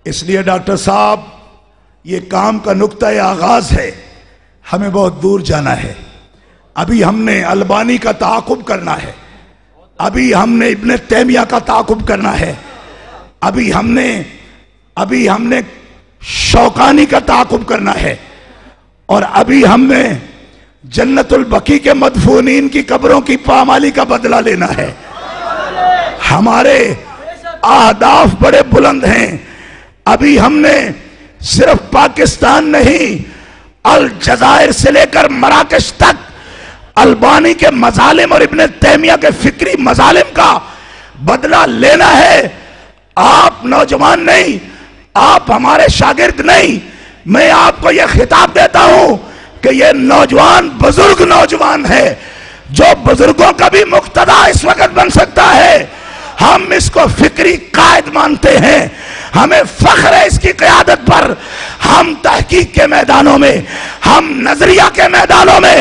اس لیے ڈاکٹر صاحب یہ کام کا نقطہ آغاز ہے، ہمیں بہت دور جانا ہے۔ ابھی ہم نے البانی کا تعاقب کرنا ہے، ابھی ہم نے ابن تیمیہ کا تعاقب کرنا ہے، ابھی ہم نے شوکانی کا تعاقب کرنا ہے، اور ابھی ہم نے جنت البقیع کے مدفونین کی قبروں کی پامالی کا بدلہ لینا ہے۔ ہمارے اہداف بڑے بلند ہیں۔ ابھی ہم نے صرف پاکستان نہیں، الجزائر سے لے کر مراکش تک البانی کے مظالم اور ابن تیمیہ کے فکری مظالم کا بدلہ لینا ہے۔ آپ نوجوان نہیں، آپ ہمارے شاگرد نہیں، میں آپ کو یہ خطاب دیتا ہوں کہ یہ نوجوان بزرگ نوجوان ہے، جو بزرگوں کا بھی مقتدی اس وقت بن سکتا ہے۔ ہم اس کو فکری قائد مانتے ہیں، ہمیں فخر ہے اس کی قیادت پر۔ ہم تحقیق کے میدانوں میں، ہم نظریہ کے میدانوں میں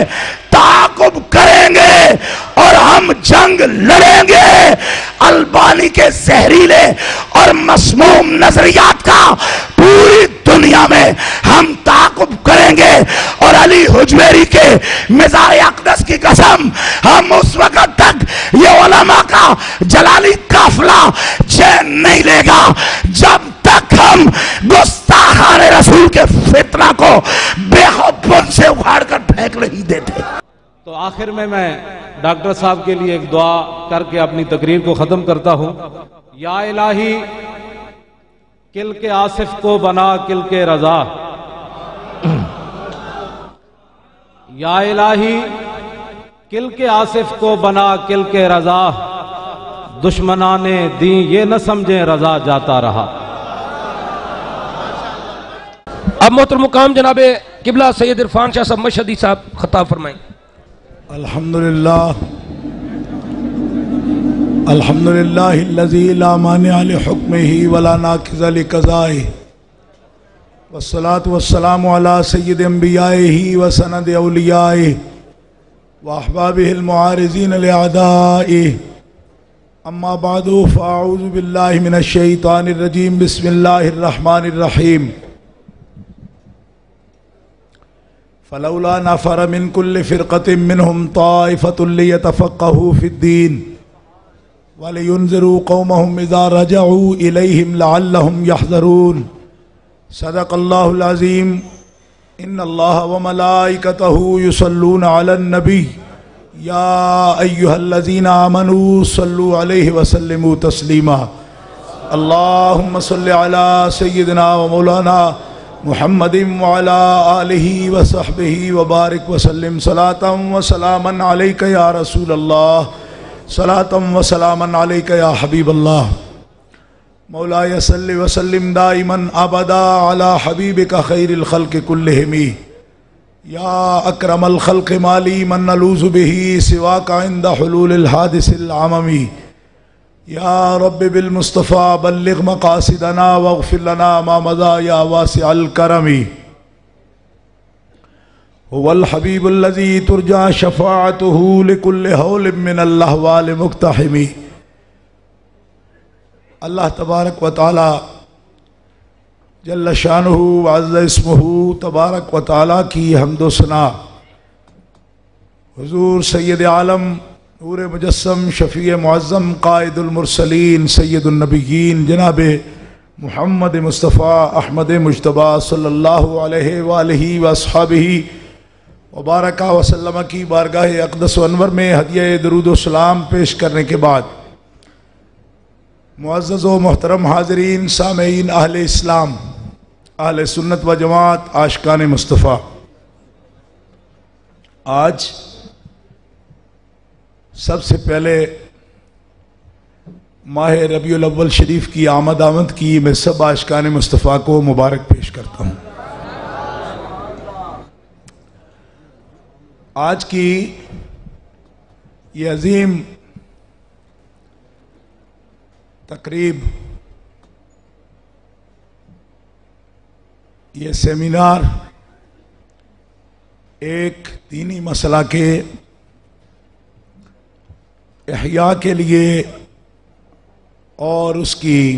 تعاقب کریں گے اور ہم جنگ لڑیں گے۔ البانی کے زہریلے اور مسموم نظریات کا پوری دنیا میں ہم تعاقب کریں گے، اور علی حجویری کے مزار اقدس کی قسم، ہم اس وقت تک یہ علماء کا جلالی قافلہ چین نہیں لے گا جب تک ہم گستاخان رسول کے فتنہ کو بے خوبن سے اکھاڑ کر پھینک نہیں دیتے۔ تو آخر میں ڈاکٹر صاحب کے لیے ایک دعا کر کے اپنی تقریر کو ختم کرتا ہوں۔ یا الہی کل کے آصف کو بنا کل کے رضا، یا الہی کل کے آصف کو بنا کل کے رضا، دشمنان دین یہ نہ سمجھیں رضا جاتا رہا۔ اب محترم مقام جناب قبلہ سید عرفان شاہ صاحب مشہدی صاحب خطاب فرمائیں۔ الحمدللہ الذی لا مانع لحکمہ ولا ناقض لقضائہ، والصلاة والسلام علی سید انبیائہ وسند اولیائہ واحبابہ المعارضین لأعدائہ، اما بعد فاعوذ باللہ من الشیطان الرجیم، بسم اللہ الرحمن الرحیم۔ فلولا نفر من كل فرقة منهم طائفة ليتفقهوا في الدين ولينذروا قومهم إذا رجعوا إليهم لعلهم يحذرون۔ صدق الله العظيم۔ إن الله وملائكته يصلون على النبي يا أيها الذين آمنوا صلوا عليه وسلموا تسليما۔ اللهم صل على سيدنا ومولانا محمد وعلى آلہ وصحبہ وبارک وسلم۔ صلاة وسلاما علیک یا رسول اللہ، صلاة وسلاما علیک یا حبیب اللہ۔ مولاي صل وسلم دائما ابدا علی حبیبک خیر الخلق کلہم، یا اکرم الخلق ما لی من نلوذ بہ سواک عند حلول الحادث العممی۔ یا رب بالمصطفى بلغ مقاصدنا واغفر لنا ما مضى یا واسع الکرم۔ هو الحبیب الذی ترجى شفاعته لكل هول من الاحوال مقتحم۔ اللہ تبارک و تعالی جل شانہ وعز اسمہ تبارک و تعالی کی حمد و ثنا حضور سید عالم نور مجسم شفیع معظم قائد المرسلین سید النبیین جناب محمد مصطفیٰ احمد مجتبیٰ صلی اللہ علیہ وآلہ واصحابہ وبارک وسلم کی بارگاہ اقدس و انور میں ہدیہ درود و سلام پیش کرنے کے بعد، معزز و محترم حاضرین، سامعین، اہل اسلام، اہل سنت و جماعت، عاشقان مصطفیٰ، آج سب سے پہلے ماہ ربیع الاول شریف کی آمد کی میں سب عاشقان مصطفیٰ کو مبارک پیش کرتا ہوں۔ آج کی یہ عظیم تقریب، یہ سیمینار ایک دینی مسئلہ کے احیاء کے لیے اور اس کی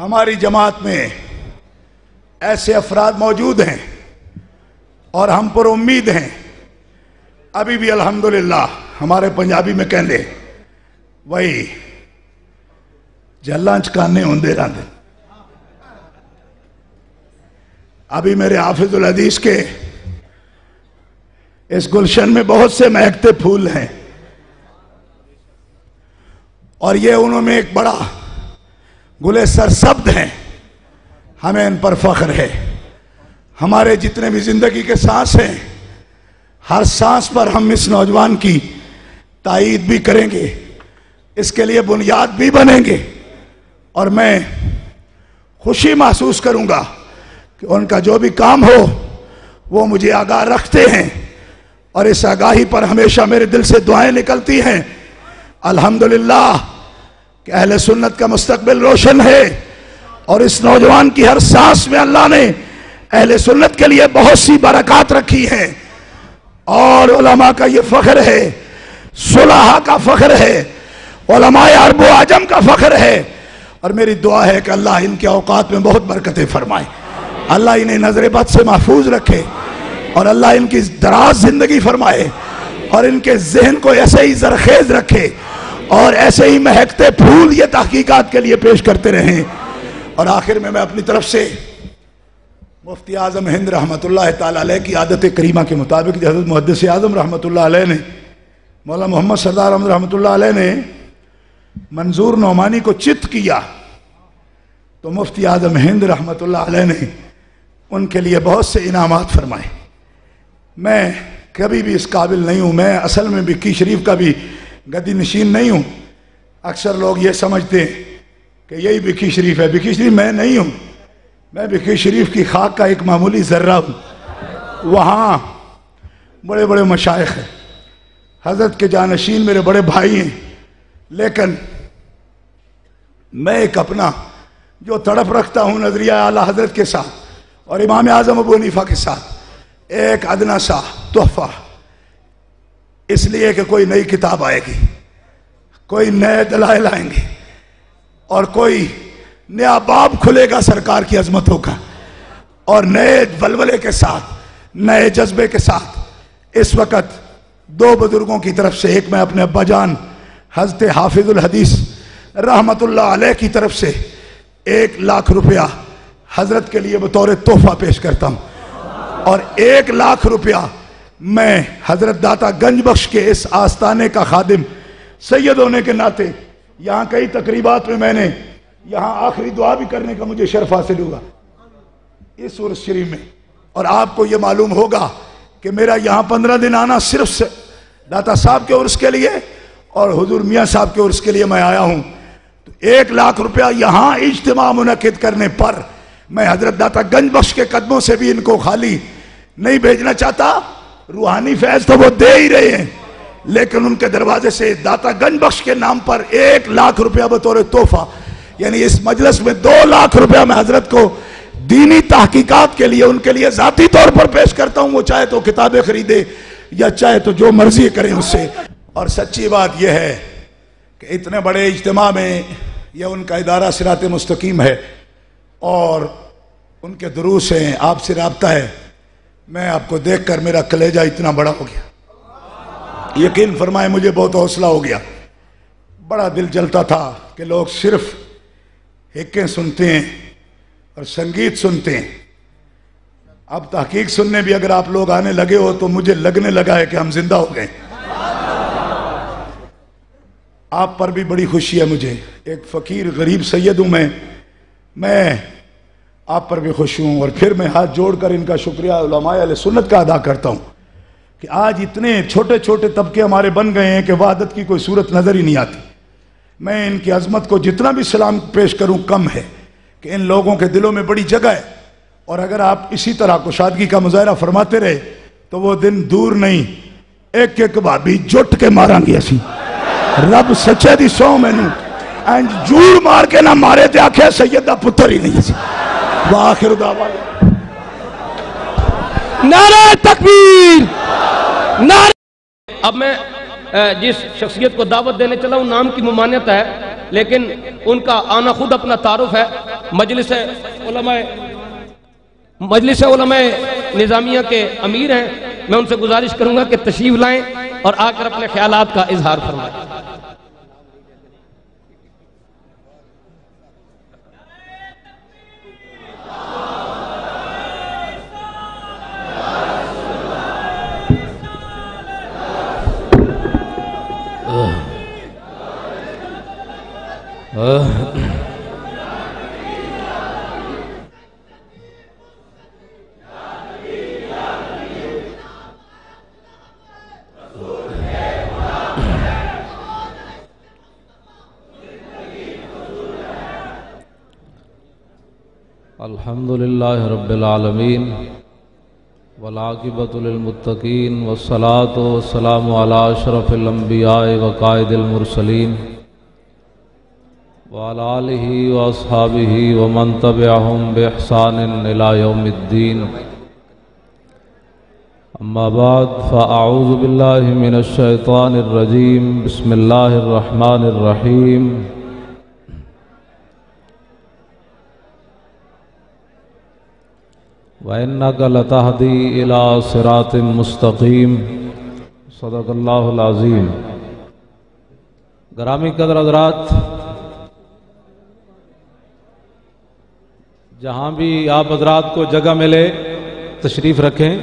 ہماری جماعت میں ایسے افراد موجود ہیں اور ہم پر امید ہیں. ابھی بھی الحمدللہ ہمارے پنجابی میں کہندے وہی جلاں چکانے ہوندے رہندے. ابھی میرے حافظ الحدیث کے اس گلشن میں بہت سے مہکتے پھول ہیں اور یہ انہوں میں ایک بڑا گلے سرسبد ہیں. ہمیں ان پر فخر ہے. ہمارے جتنے بھی زندگی کے سانس ہیں ہر سانس پر ہم اس نوجوان کی تائید بھی کریں گے, اس کے لیے بنیاد بھی بنیں گے اور میں خوشی محسوس کروں گا کہ ان کا جو بھی کام ہو وہ مجھے آگاہ رکھتے ہیں اور اس آگاہی پر ہمیشہ میرے دل سے دعائیں نکلتی ہیں. الحمدللہ کہ اہل سنت کا مستقبل روشن ہے اور اس نوجوان کی ہر سانس میں اللہ نے اہل سنت کے لیے بہت سی برکات رکھی ہیں اور علماء کا یہ فخر ہے, صلحاء کا فخر ہے, علماء عرب و عجم کا فخر ہے. اور میری دعا ہے کہ اللہ ان کے اوقات میں بہت برکتیں فرمائے, اللہ انہیں نظر بد سے محفوظ رکھے اور اللہ ان کی دراز زندگی فرمائے اور ان کے ذہن کو ایسے ہی زرخیز رکھے اور ایسے ہی مہکتے پھول یہ تحقیقات کے لیے پیش کرتے رہیں. اور آخر میں اپنی طرف سے مفتی اعظم ہند رحمۃ اللہ تعالی علیہ کی عادت کریمہ کے مطابق حضرت محدث اعظم رحمۃ اللہ علیہ نے مولانا محمد سردار احمد رحمۃ اللہ علیہ نے منظور نعمانی کو چت کیا تو مفتی اعظم ہند رحمۃ اللہ علیہ نے ان کے لیے بہت سے انعامات فرمائے. میں کبھی بھی اس قابل نہیں ہوں, میں اصل میں بکی شریف کا بھی گدی نشین نہیں ہوں. اکثر لوگ یہ سمجھتے ہیں کہ یہی بکی شریف ہے. بکی شریف میں نہیں ہوں, میں بکی شریف کی خاک کا ایک معمولی ذرہ ہوں. وہاں بڑے بڑے مشائخ ہیں, حضرت کے جانشین میرے بڑے بھائی ہیں, لیکن میں ایک اپنا جو تڑپ رکھتا ہوں نظریہ اعلیٰ حضرت کے ساتھ اور امام اعظم ابو حنیفہ کے ساتھ, ایک ادنا سا تحفہ, اس لیے کہ کوئی نئی کتاب آئے گی, کوئی نئے دلائل آئیں گے اور کوئی نیا باب کھلے گا سرکار کی عظمتوں کا اور نئے ولولے کے ساتھ, نئے جذبے کے ساتھ. اس وقت دو بزرگوں کی طرف سے, ایک میں اپنے ابا جان حضرت حافظ الحدیث رحمت اللہ علیہ کی طرف سے 1,00,000 روپیہ حضرت کے لیے بطور تحفہ پیش کرتا ہوں اور 1,00,000 روپیہ میں حضرت داتا گنج بخش کے اس آستانے کا خادم سید ہونے کے ناطے یہاں کئی تقریبات میں نے یہاں آخری دعا بھی کرنے کا مجھے شرف حاصل ہوا اس عرس شریف میں. اور آپ کو یہ معلوم ہوگا کہ میرا یہاں 15 دن آنا صرف داتا صاحب کے عرس کے لیے اور حضور میاں صاحب کے عرس کے لیے میں آیا ہوں. تو 1,00,000 روپیہ یہاں اجتماع منعقد کرنے پر میں حضرت داتا گنج بخش کے قدموں سے بھی ان کو خالی نہیں بھیجنا چاہتا. روحانی فیض تو وہ دے ہی رہے ہیں, لیکن ان کے دروازے سے داتا گنج بخش کے نام پر 1,00,000 روپیہ بطور تحفہ, یعنی اس مجلس میں 2,00,000 روپیہ میں حضرت کو دینی تحقیقات کے لیے ان کے لیے ذاتی طور پر پیش کرتا ہوں. وہ چاہے تو کتابیں خریدے یا چاہے تو جو مرضی کریں اس سے. اور سچی بات یہ ہے کہ اتنے بڑے اجتماع میں یہ ان کا ادارہ صراط مستقیم ہے اور ان کے دروس ہیں, آپ سے رابطہ ہے. میں آپ کو دیکھ کر میرا کلیجہ اتنا بڑا ہو گیا, یقین فرمائے مجھے بہت حوصلہ ہو گیا. بڑا دل جلتا تھا کہ لوگ صرف حکیں سنتے ہیں اور سنگیت سنتے ہیں. اب تحقیق سننے بھی اگر آپ لوگ آنے لگے ہو تو مجھے لگنے لگا ہے کہ ہم زندہ ہو گئے. آپ پر بھی بڑی خوشی ہے مجھے, ایک فقیر غریب سید ہوں میں آپ پر بھی خوش ہوں. اور پھر میں ہاتھ جوڑ کر ان کا شکریہ علماء اہل سنت کا ادا کرتا ہوں کہ آج اتنے چھوٹے چھوٹے طبقے ہمارے بن گئے ہیں کہ وحدت کی کوئی صورت نظر ہی نہیں آتی. میں ان کی عظمت کو جتنا بھی سلام پیش کروں کم ہے کہ ان لوگوں کے دلوں میں بڑی جگہ ہے. اور اگر آپ اسی طرح کشادگی کا مظاہرہ فرماتے رہے تو وہ دن دور نہیں, ایک ایک بابی جٹ کے مارا گی اسی رب سچے دی سو مینوں اینج جوڑ مار کے نہ مارے تے آکھے سید دا پتر ہی نہیں سی. وآخر دعوانا نعرہ تکبیر, نعرہ. اب میں جس شخصیت کو دعوت دینے چلا ہوں نام کی ممانعت ہے, لیکن ان کا آنا خود اپنا تعارف ہے. مجلس علماء نظامیہ کے امیر ہیں، میں ان سے گزارش کروں گا کہ تشریف لائیں اور آ کر اپنے خیالات کا اظہار فرمائیں۔ الحمدللہ رب العالمین والعاقبۃ للمتقین والصلاۃ والسلام علی اشرف الانبیاء وقائد المرسلین وعلی آلہ واصحابہ ومن تبعہم بإحسان الی یوم الدین، اما بعد فاعوذ باللہ من الشیطان الرجیم، بسم اللہ الرحمن الرحیم۔ وَإِنَّكَ لَتَهْدِي إِلَىٰ صِرَاطٍ مُسْتَقِيمٍ، صدق اللہ العظیم۔ گرامی قدر حضرات، جہاں بھی آپ حضرات کو جگہ ملے تشریف رکھیں،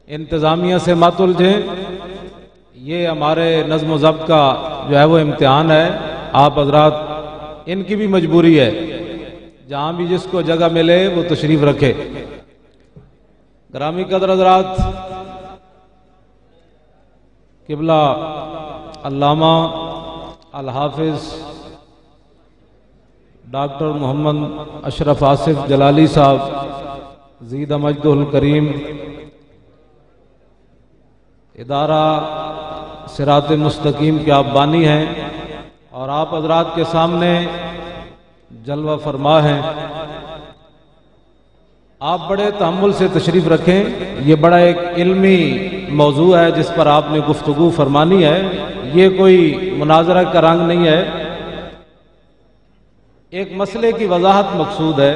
انتظامیہ سے مت الجھیں، یہ ہمارے نظم و ضبط کا جو ہے وہ امتحان ہے، آپ حضرات ان کی بھی مجبوری ہے، جہاں بھی جس کو جگہ ملے وہ تشریف رکھے۔ گرامی قدر حضرات، قبلہ علامہ الحافظ ڈاکٹر محمد اشرف آصف جلالی صاحب زیدہ مجدہ الکریم، ادارہ صراط مستقیم کے آپ بانی ہیں اور آپ حضرات کے سامنے جلوہ فرما ہیں۔ آپ بڑے تحمل سے تشریف رکھیں، یہ بڑا ایک علمی موضوع ہے جس پر آپ نے گفتگو فرمانی ہے، یہ کوئی مناظرہ کا رنگ نہیں ہے، ایک مسئلے کی وضاحت مقصود ہے،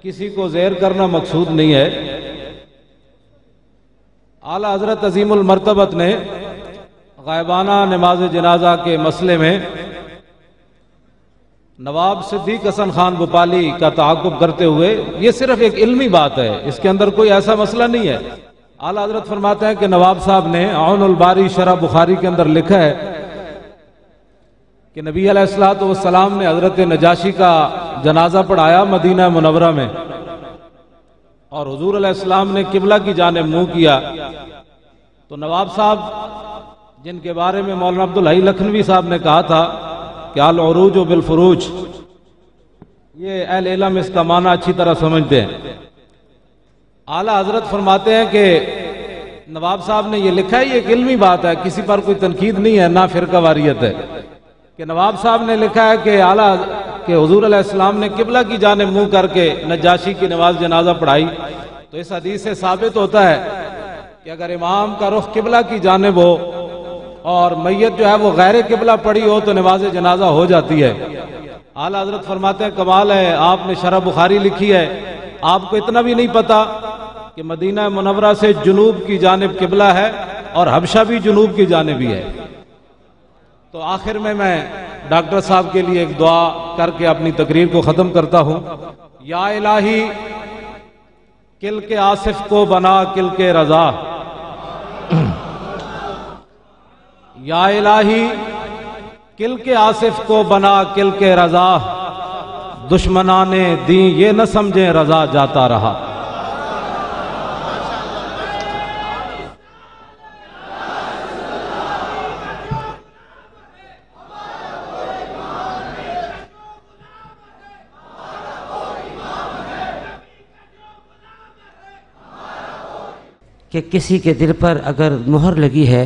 کسی کو زیر کرنا مقصود نہیں ہے۔ اعلیٰ حضرت عظیم المرتبت نے غائبانہ نماز جنازہ کے مسئلے میں نواب صدیق حسن خان بھوپالی کا تعاقب کرتے ہوئے، یہ صرف ایک علمی بات ہے، اس کے اندر کوئی ایسا مسئلہ نہیں ہے۔ اعلیٰ حضرت فرماتے ہیں کہ نواب صاحب نے عون الباری شرح بخاری کے اندر لکھا ہے کہ نبی علیہ السلام نے حضرت نجاشی کا جنازہ پڑھایا مدینہ منورہ میں، اور حضور علیہ السلام نے قبلہ کی جانب منہ کیا، تو نواب صاحب جن کے بارے میں مولانا عبدالحی لکھنوی صاحب نے کہا تھا کہ العروج بالفروج، یہ اہل علم اس کا معنی اچھی طرح سمجھتے ہیں۔ اعلیٰ حضرت فرماتے ہیں کہ نواب صاحب نے یہ لکھا ہے، یہ ایک علمی بات ہے، کسی پر کوئی تنقید نہیں ہے، نہ فرقہ واریت ہے، کہ نواب صاحب نے لکھا ہے کہ حضور علیہ السلام نے قبلہ کی جانب منہ کر کے نجاشی کی نماز جنازہ پڑھائی، تو اس حدیث سے ثابت ہوتا ہے کہ اگر امام کا رخ قبلہ کی جانب ہو اور میت جو ہے وہ غیر قبلہ پڑی ہو تو نماز جنازہ ہو جاتی ہے۔ اعلیٰ حضرت فرماتے ہیں کمال ہے، آپ نے شرح بخاری لکھی ہے، آپ کو اتنا بھی نہیں پتا کہ مدینہ منورہ سے جنوب کی جانب قبلہ ہے اور حبشہ بھی جنوب کی جانب ہی ہے۔ تو آخر میں ڈاکٹر صاحب کے لیے ایک دعا کر کے اپنی تقریر کو ختم کرتا ہوں۔ یا الہی کل کے آصف کو بنا کل کے رضا، یا الہی کل کے آصف کو بنا کل کے رضا، دشمنان دین یہ نہ سمجھیں رضا جاتا رہا۔ کہ کسی کے دل پر اگر مہر لگی ہے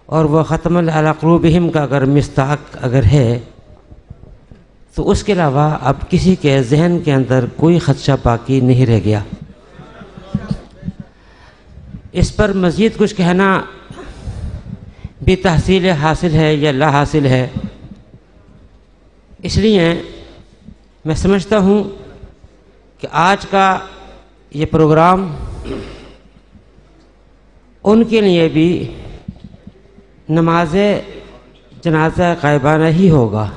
اور وہ ختم علی قلوبہم کا اگر مصداق اگر ہے تو اس کے علاوہ اب کسی کے ذہن کے اندر کوئی خدشہ باقی نہیں رہ گیا۔ اس پر مزید کچھ کہنا بھی تحصیل حاصل ہے یا لا حاصل ہے، اس لیے میں سمجھتا ہوں کہ آج کا یہ پروگرام ان کے لیے بھی نماز جنازہ غائبانہ ہی ہوگا.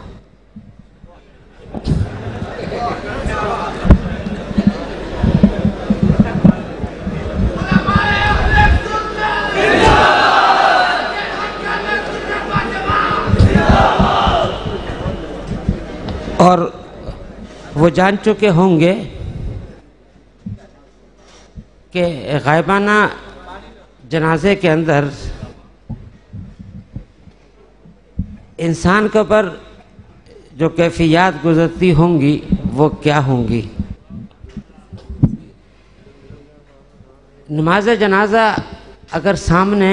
اور وہ جان چکے ہوں گے کہ غائبانہ جنازے کے اندر انسان کے اوپر جو کیفیات گزرتی ہوں گی وہ کیا ہوں گی. نماز جنازہ اگر سامنے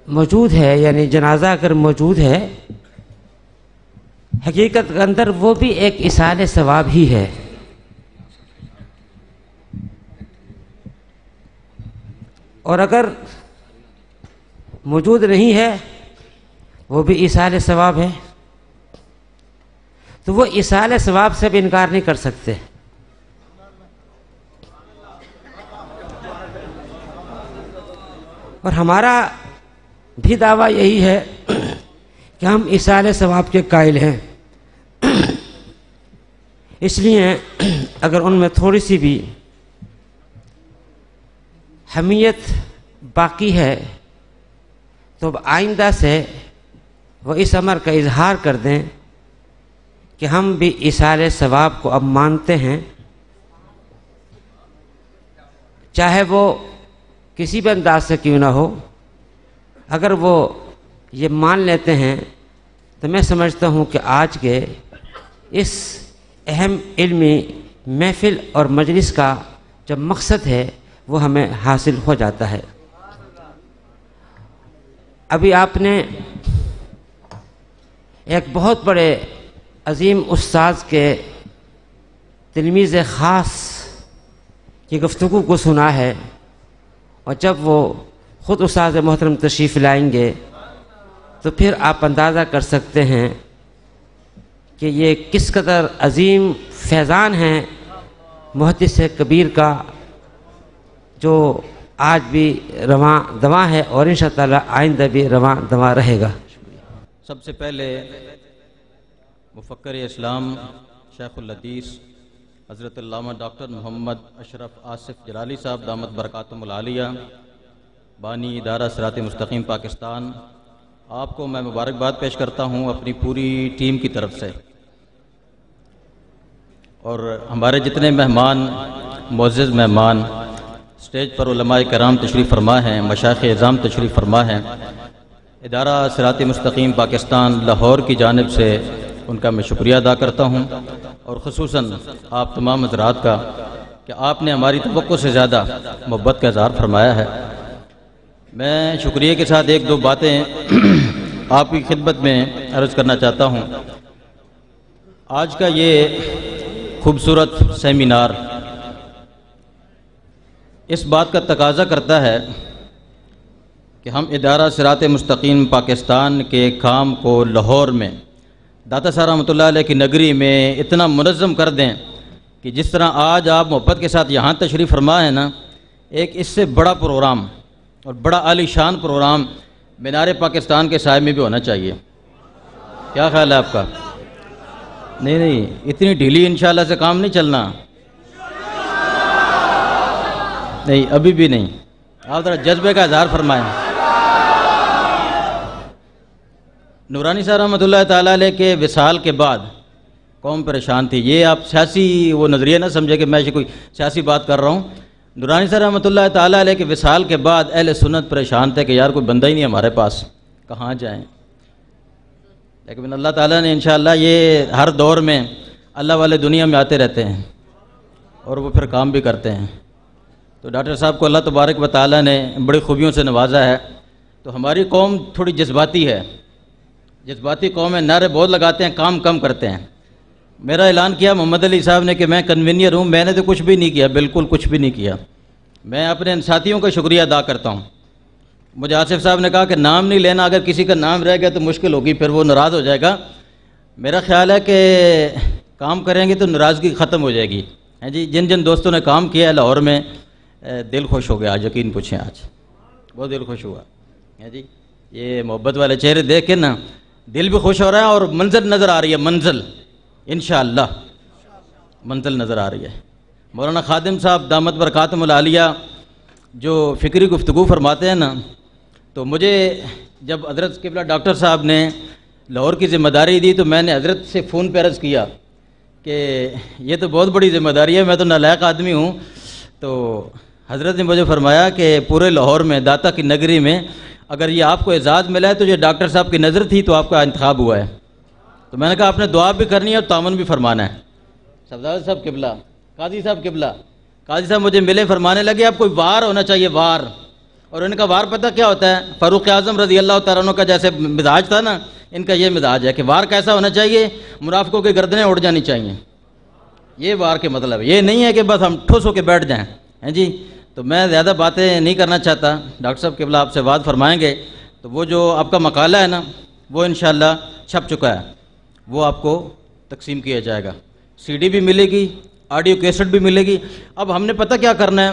موجود ہے، یعنی جنازہ اگر موجود ہے، حقیقت کے اندر وہ بھی ایک ایصال ثواب ہی ہے. اور اگر موجود نہیں ہے وہ بھی ایصال ثواب ہے. تو وہ ایصال ثواب سے بھی انکار نہیں کر سکتے. اور ہمارا بھی دعویٰ یہی ہے کہ ہم ایصال ثواب کے قائل ہیں. اس لیے اگر ان میں تھوڑی سی بھی حمیت باقی ہے تو آئندہ سے وہ اس امر کا اظہار کر دیں کہ ہم بھی ایصال ثواب کو اب مانتے ہیں، چاہے وہ کسی بھی انداز سے کیوں نہ ہو. اگر وہ یہ مان لیتے ہیں تو میں سمجھتا ہوں کہ آج کے اس اہم علمی محفل اور مجلس کا جو مقصد ہے وہ ہمیں حاصل ہو جاتا ہے. ابھی آپ نے ایک بہت بڑے عظیم استاذ کے تلمیذ خاص کی گفتگو کو سنا ہے، اور جب وہ خود استاذ محترم تشریف لائیں گے تو پھر آپ اندازہ کر سکتے ہیں کہ یہ کس قدر عظیم فیضان ہے محدث کبیر کا، جو آج بھی رواں دواں ہے اور انشاءاللہ آئندہ بھی رواں دواں رہے گا. سب سے پہلے مفکر اسلام شیخ الحدیث حضرت علامہ ڈاکٹر محمد اشرف آصف جلالی صاحب دامت برکاتہم العالیہ، بانی ادارہ صراط مستقیم پاکستان، آپ کو میں مبارکباد پیش کرتا ہوں اپنی پوری ٹیم کی طرف سے. اور ہمارے جتنے مہمان، معزز مہمان، اسٹیج پر علماء کرام تشریف فرما ہیں، مشائخ اعظام تشریف فرما ہیں، ادارہ صراط مستقیم پاکستان لاہور کی جانب سے ان کا میں شکریہ ادا کرتا ہوں، اور خصوصاً آپ تمام حضرات کا کہ آپ نے ہماری توقع سے زیادہ محبت کا اظہار فرمایا ہے. میں شکریہ کے ساتھ ایک دو باتیں آپ کی خدمت میں عرض کرنا چاہتا ہوں. آج کا یہ خوبصورت سیمینار اس بات کا تقاضا کرتا ہے کہ ہم ادارہ صراط مستقیم پاکستان کے کام کو لاہور میں داتا صاحب رحمۃ اللہ علیہ کی نگری میں اتنا منظم کر دیں کہ جس طرح آج آپ محبت کے ساتھ یہاں تشریف فرما ہے نا، ایک اس سے بڑا پروگرام اور بڑا عالی شان پروگرام مینار پاکستان کے سائے میں بھی ہونا چاہیے. کیا خیال ہے آپ کا؟ نہیں، اتنی ڈھیلی انشاءاللہ سے کام نہیں چلنا. نہیں، ابھی بھی نہیں. آپ ذرا جذبے کا اظہار فرمائیں. نورانی صاحب رحمۃ اللہ تعالیٰ علیہ کے وصال کے بعد قوم پریشان تھی. یہ آپ سیاسی وہ نظریہ نہ سمجھے کہ میں کوئی سیاسی بات کر رہا ہوں. نورانی صاحب رحمۃ اللہ تعالیٰ علیہ کے وصال کے بعد اہل سنت پریشان تھے کہ یار کوئی بندہ ہی نہیں ہمارے پاس، کہاں جائیں. لیکن اللہ تعالیٰ نے انشاءاللہ یہ ہر دور میں اللہ والے دنیا میں آتے رہتے ہیں اور وہ پھر کام بھی کرتے ہیں. تو ڈاکٹر صاحب کو اللہ تبارک و تعالیٰ نے بڑی خوبیوں سے نوازا ہے. تو ہماری قوم تھوڑی جذباتی ہے، جذباتی قوم ہے، نعرے بہت لگاتے ہیں، کام کم کرتے ہیں. میرا اعلان کیا محمد علی صاحب نے کہ میں کنوینئر ہوں، میں نے تو کچھ بھی نہیں کیا، بالکل کچھ بھی نہیں کیا. میں اپنے ان ساتھیوں کا شکریہ ادا کرتا ہوں. مجھے آصف صاحب نے کہا کہ نام نہیں لینا، اگر کسی کا نام رہ گیا تو مشکل ہوگی، پھر وہ ناراض ہو جائے گا. میرا خیال ہے کہ کام کریں گے تو ناراضگی ختم ہو جائے گی. ہیں جی, جن جن دوستوں نے کام کیا ہے لاہور میں, دل خوش ہو گیا آج, یقین پوچھیں آج بہت دل خوش ہوا. ہیں جی, یہ محبت والے چہرے دیکھ کے نا دل بھی خوش ہو رہا ہے, اور منزل نظر آ رہی ہے, منزل انشاءاللہ منزل نظر آ رہی ہے. مولانا خادم صاحب دامت برکاتہم العالیہ جو فکری گفتگو فرماتے ہیں نا, تو مجھے جب حضرت قبلہ ڈاکٹر صاحب نے لاہور کی ذمہ داری دی تو میں نے حضرت سے فون پہ عرض کیا کہ یہ تو بہت بڑی ذمہ داری ہے, میں تو نالائق آدمی ہوں. تو حضرت نے مجھے فرمایا کہ پورے لاہور میں, داتا کی نگری میں, اگر یہ آپ کو اعزاز ملا ہے تو یہ ڈاکٹر صاحب کی نظر تھی تو آپ کا انتخاب ہوا ہے. تو میں نے کہا آپ نے دعا بھی کرنی ہے اور تعاون بھی فرمانا ہے. صفدر صاحب قبلہ, قاضی صاحب قبلہ, قاضی صاحب مجھے ملے, فرمانے لگے آپ کوئی وار ہونا چاہیے, وار. اور ان کا وار پتہ کیا ہوتا ہے؟ فاروق اعظم رضی اللہ تعالیٰ عنہ کا جیسے مزاج تھا نا, ان کا یہ مزاج ہے کہ وار کیسا ہونا چاہیے, منافقوں کی گردنیں اڑ جانی چاہیے. یہ وار کے مطلب ہے, یہ نہیں ہے کہ بس ہم ٹھوس ہو کے بیٹھ جائیں. ہیں جی, تو میں زیادہ باتیں نہیں کرنا چاہتا. ڈاکٹر صاحب قبلہ آپ سے بات فرمائیں گے, تو وہ جو آپ کا مقالہ ہے نا وہ انشاءاللہ چھپ چکا ہے, وہ آپ کو تقسیم کیا جائے گا. سی ڈی بھی ملے گی, آڈیو کیسٹ بھی ملے گی. اب ہم نے پتہ کیا کرنا ہے,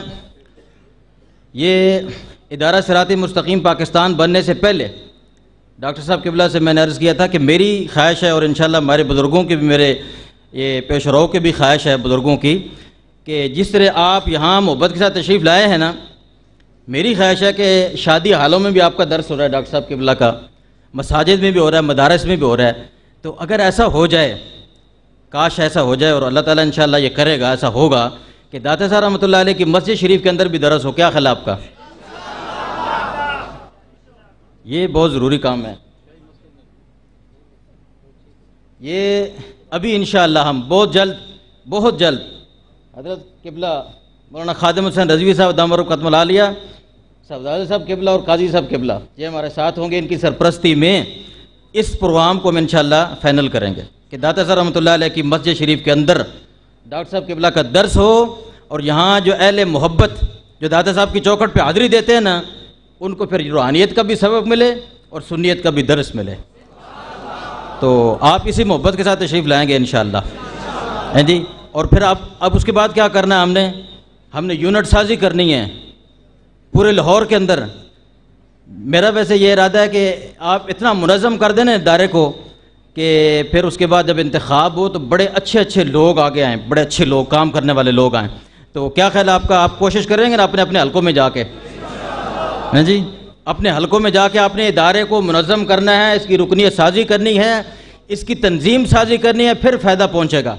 یہ ادارہ صراط مستقیم پاکستان بننے سے پہلے ڈاکٹر صاحب قبلہ سے میں نے عرض کیا تھا کہ میری خواہش ہے, اور انشاءاللہ ہمارے بزرگوں کی بھی, میرے یہ پیش رو کی بھی خواہش ہے بزرگوں کی, کہ جس طرح آپ یہاں محبت کے ساتھ تشریف لائے ہیں نا, میری خواہش ہے کہ شادی حالوں میں بھی آپ کا درس ہو رہا ہے ڈاکٹر صاحب قبلہ کا, مساجد میں بھی ہو رہا ہے, مدارس میں بھی ہو رہا ہے. تو اگر ایسا ہو جائے, کاش ایسا ہو جائے, اور اللہ تعالیٰ انشاءاللہ یہ کرے گا, ایسا ہوگا کہ داتا صاحب رحمۃ اللہ علیہ کی مسجد شریف کے اندر بھی درس ہو. کیا خیال ہے آپ کا؟ یہ بہت ضروری کام ہے. یہ ابھی انشاءاللہ ہم بہت جلد حضرت قبلہ مولانا خادم حسین رضوی صاحب دامت برکاتہم العالیہ, صفدر صاحب قبلہ اور قاضی صاحب قبلہ, یہ ہمارے ساتھ ہوں گے. ان کی سرپرستی میں اس پروگرام کو ہم انشاءاللہ فائنل کریں گے کہ داتا صاحب رحمۃ اللہ علیہ کی مسجد شریف کے اندر ڈاکٹر صاحب قبلہ کا درس ہو, اور یہاں جو اہل محبت جو داتا صاحب کی چوکھٹ پہ حاضری دیتے ہیں نا, ان کو پھر روحانیت کا بھی سبق ملے اور سنیت کا بھی درس ملے. تو آپ اسی محبت کے ساتھ تشریف لائیں گے انشاءاللہ. ہیں جی, اور پھر اب اس کے بعد کیا کرنا ہے, ہم نے یونٹ سازی کرنی ہے پورے لاہور کے اندر. میرا ویسے یہ ارادہ ہے کہ آپ اتنا منظم کر دیں نا ادارے کو کہ پھر اس کے بعد جب انتخاب ہو تو بڑے اچھے لوگ آگے آئیں, بڑے اچھے لوگ, کام کرنے والے لوگ آئیں. تو کیا خیال ہے آپ کا؟ آپ کوشش کریں گے نا اپنے حلقوں میں جا کے؟ ہیں جی, اپنے حلقوں میں جا کے اپنے ادارے کو منظم کرنا ہے, اس کی رکنیت سازی کرنی ہے, اس کی تنظیم سازی کرنی ہے, پھر فائدہ پہنچے گا.